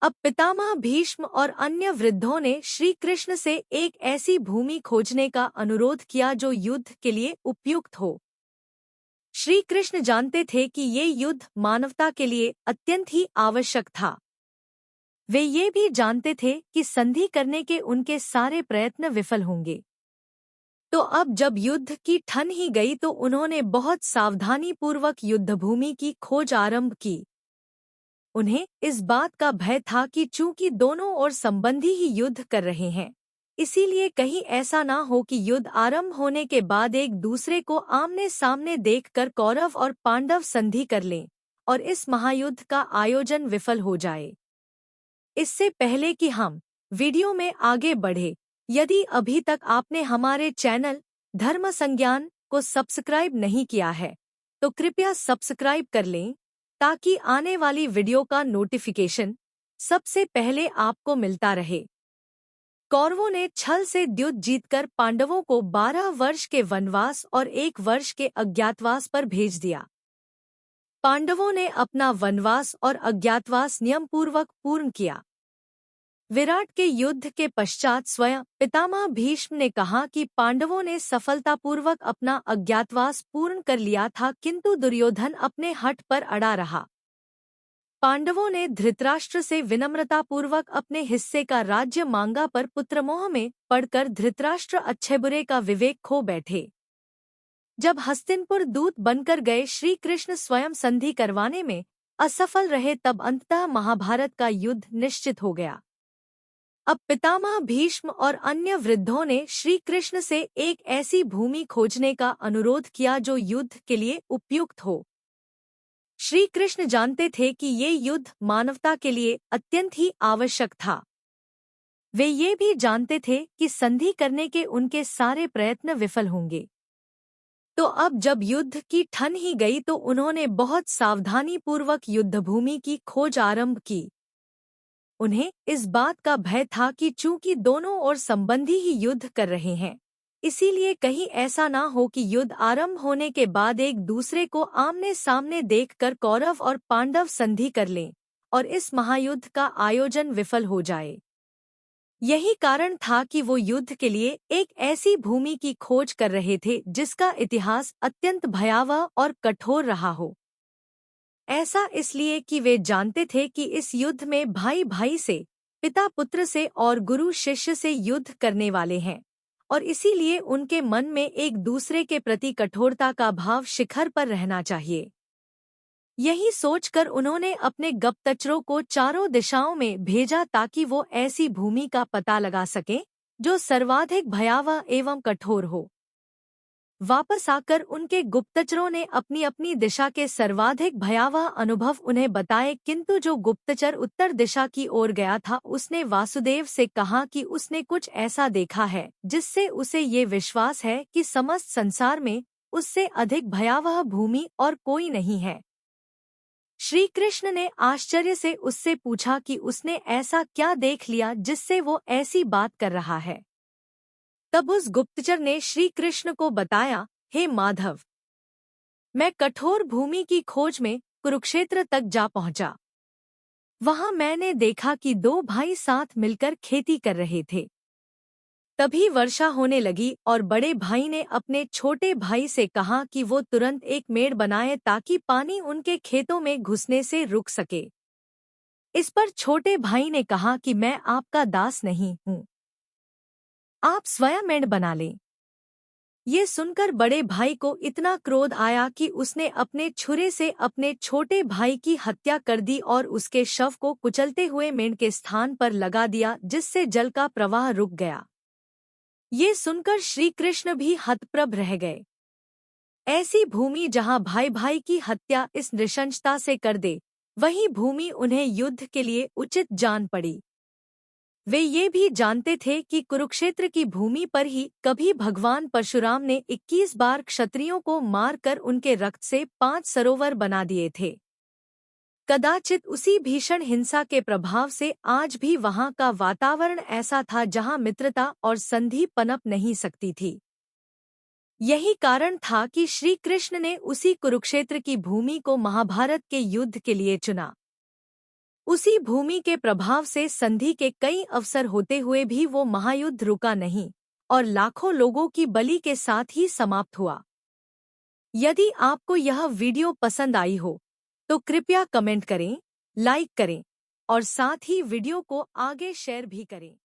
अब पितामह भीष्म और अन्य वृद्धों ने श्री कृष्ण से एक ऐसी भूमि खोजने का अनुरोध किया जो युद्ध के लिए उपयुक्त हो। श्री कृष्ण जानते थे कि ये युद्ध मानवता के लिए अत्यंत ही आवश्यक था। वे ये भी जानते थे कि संधि करने के उनके सारे प्रयत्न विफल होंगे। तो अब जब युद्ध की ठन ही गई तो उन्होंने बहुत सावधानीपूर्वक युद्धभूमि की खोज आरंभ की। उन्हें इस बात का भय था कि चूंकि दोनों ओर संबंधी ही युद्ध कर रहे हैं, इसीलिए कहीं ऐसा ना हो कि युद्ध आरंभ होने के बाद एक दूसरे को आमने सामने देखकर कौरव और पांडव संधि कर लें और इस महायुद्ध का आयोजन विफल हो जाए। इससे पहले कि हम वीडियो में आगे बढ़े, यदि अभी तक आपने हमारे चैनल धर्म संज्ञान को सब्सक्राइब नहीं किया है तो कृपया सब्सक्राइब कर लें ताकि आने वाली वीडियो का नोटिफिकेशन सबसे पहले आपको मिलता रहे। कौरवों ने छल से युद्ध जीतकर पांडवों को 12 वर्ष के वनवास और 1 वर्ष के अज्ञातवास पर भेज दिया। पांडवों ने अपना वनवास और अज्ञातवास नियमपूर्वक पूर्ण किया। विराट के युद्ध के पश्चात स्वयं पितामह भीष्म ने कहा कि पांडवों ने सफलतापूर्वक अपना अज्ञातवास पूर्ण कर लिया था, किंतु दुर्योधन अपने हठ पर अड़ा रहा। पांडवों ने धृतराष्ट्र से विनम्रतापूर्वक अपने हिस्से का राज्य मांगा, पर पुत्रमोह में पड़कर धृतराष्ट्र अच्छे बुरे का विवेक खो बैठे। जब हस्तिनपुर दूत बनकर गए श्री कृष्ण स्वयं संधि करवाने में असफल रहे, तब अंततः महाभारत का युद्ध निश्चित हो गया। अब पितामह भीष्म और अन्य वृद्धों ने श्री कृष्ण से एक ऐसी भूमि खोजने का अनुरोध किया जो युद्ध के लिए उपयुक्त हो। श्री कृष्ण जानते थे कि ये युद्ध मानवता के लिए अत्यंत ही आवश्यक था। वे ये भी जानते थे कि संधि करने के उनके सारे प्रयत्न विफल होंगे। तो अब जब युद्ध की ठन ही गई तो उन्होंने बहुत सावधानीपूर्वक युद्धभूमि की खोज आरंभ की। उन्हें इस बात का भय था कि चूंकि दोनों ओर संबंधी ही युद्ध कर रहे हैं, इसीलिए कहीं ऐसा ना हो कि युद्ध आरंभ होने के बाद एक दूसरे को आमने सामने देखकर कौरव और पांडव संधि कर लें और इस महायुद्ध का आयोजन विफल हो जाए। यही कारण था कि वो युद्ध के लिए एक ऐसी भूमि की खोज कर रहे थे जिसका इतिहास अत्यंत भयावह और कठोर रहा हो। ऐसा इसलिए कि वे जानते थे कि इस युद्ध में भाई भाई से, पिता पुत्र से और गुरु शिष्य से युद्ध करने वाले हैं, और इसीलिए उनके मन में एक दूसरे के प्रति कठोरता का भाव शिखर पर रहना चाहिए। यही सोचकर उन्होंने अपने गुप्तचरों को चारों दिशाओं में भेजा ताकि वो ऐसी भूमि का पता लगा सकें जो सर्वाधिक भयावह एवं कठोर हो। वापस आकर उनके गुप्तचरों ने अपनी अपनी दिशा के सर्वाधिक भयावह अनुभव उन्हें बताए, किंतु जो गुप्तचर उत्तर दिशा की ओर गया था उसने वासुदेव से कहा कि उसने कुछ ऐसा देखा है जिससे उसे ये विश्वास है कि समस्त संसार में उससे अधिक भयावह भूमि और कोई नहीं है। श्री कृष्ण ने आश्चर्य से उससे पूछा कि उसने ऐसा क्या देख लिया जिससे वो ऐसी बात कर रहा है। तब उस गुप्तचर ने श्री कृष्ण को बताया, हे माधव, मैं कठोर भूमि की खोज में कुरुक्षेत्र तक जा पहुंचा। वहां मैंने देखा कि 2 भाई साथ मिलकर खेती कर रहे थे। तभी वर्षा होने लगी और बड़े भाई ने अपने छोटे भाई से कहा कि वो तुरंत एक मेड़ बनाए ताकि पानी उनके खेतों में घुसने से रुक सके। इस पर छोटे भाई ने कहा कि मैं आपका दास नहीं हूँ, आप स्वयं मेड़ बना लें। ये सुनकर बड़े भाई को इतना क्रोध आया कि उसने अपने छुरे से अपने छोटे भाई की हत्या कर दी और उसके शव को कुचलते हुए मेड़ के स्थान पर लगा दिया, जिससे जल का प्रवाह रुक गया। ये सुनकर श्री कृष्ण भी हतप्रभ रह गए। ऐसी भूमि जहां भाई भाई की हत्या इस नृशंसता से कर दे, वही भूमि उन्हें युद्ध के लिए उचित जान पड़ी। वे ये भी जानते थे कि कुरुक्षेत्र की भूमि पर ही कभी भगवान परशुराम ने 21 बार क्षत्रियों को मारकर उनके रक्त से 5 सरोवर बना दिए थे। कदाचित उसी भीषण हिंसा के प्रभाव से आज भी वहां का वातावरण ऐसा था जहां मित्रता और संधि पनप नहीं सकती थी। यही कारण था कि श्री कृष्ण ने उसी कुरुक्षेत्र की भूमि को महाभारत के युद्ध के लिए चुना। उसी भूमि के प्रभाव से संधि के कई अवसर होते हुए भी वो महायुद्ध रुका नहीं और लाखों लोगों की बलि के साथ ही समाप्त हुआ। यदि आपको यह वीडियो पसंद आई हो तो कृपया कमेंट करें, लाइक करें और साथ ही वीडियो को आगे शेयर भी करें।